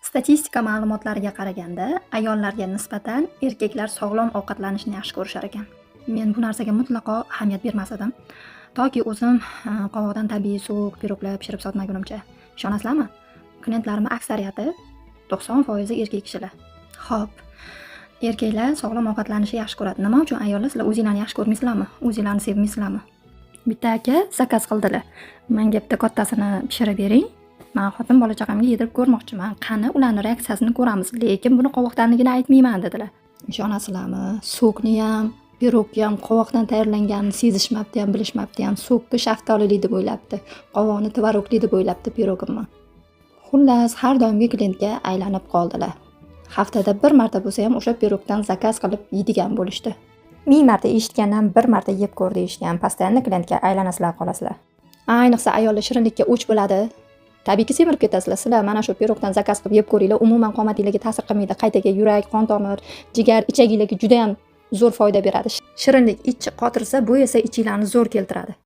Statistika ma'lumotlariga qaraganda, ayollarga nisbatan erkaklar sog'lom ovqatlanishni yaxshi ko'rishar ekan. Men bu narsaga mutlaqo ahamiyat bermas edim. Toki o'zim qovoqdan tabiiy so'q piroglar pishirib sotmagunimcha. Ishonasizlarmi? Klientlarimning aksariyati 90% erkak kishilar. Xo'p, erkaklar sog'lom ovqatlanishni yaxshi ko'radi. Nima uchun ayollar sizlar o'zinglarni yaxshi ko'rmaysizlarmi? O'zinglarni sevmaysizlarmi? Bitta aka zakaz qildilar. Menga bitta kattasini pishirib bering. Men xotin bola chaqamga yedirib ko'rmoqchiman. Qani ularning reaksiyasini ko'ramiz, lekin buni qovoqdanligini aytmayman dedilar. Ishonasizlarmi? So'qni ham, pirogni ham qovoqdan tayyorlanganini sezishmabdi ham, bilishmabdi ham. So'qni shaftolili deb o'ylabdi, qovoqni tvorogli deb o'ylabdi pirogimni. Xullas, har doimgi klientga aylanib qoldilar. Haftada bir marta bo'lsa ham o'sha pirogdan zakaz qilib yeydigan bo'lishdi. 1000 marta eshitgandan bir marta yeb ko'r deyishgan. Постоянно klientga aylanasizlar qolasizlar. Ayniqsa ayollar shirinlikka o'ch bo'ladi. Tabiiyki semirib ketasizlar. Sizlar mana shu pirogdan zakaz qilib yeb ko'ringlar, umuman qomatingizga ta'sir qilmaydi. Qaytaga yurak, qon tomir, jigar, ichagingizga juda ham zo'r foyda beradi. Shirinlik ichni qotirsa, bu esa ichinglarni zo'r keltiradi.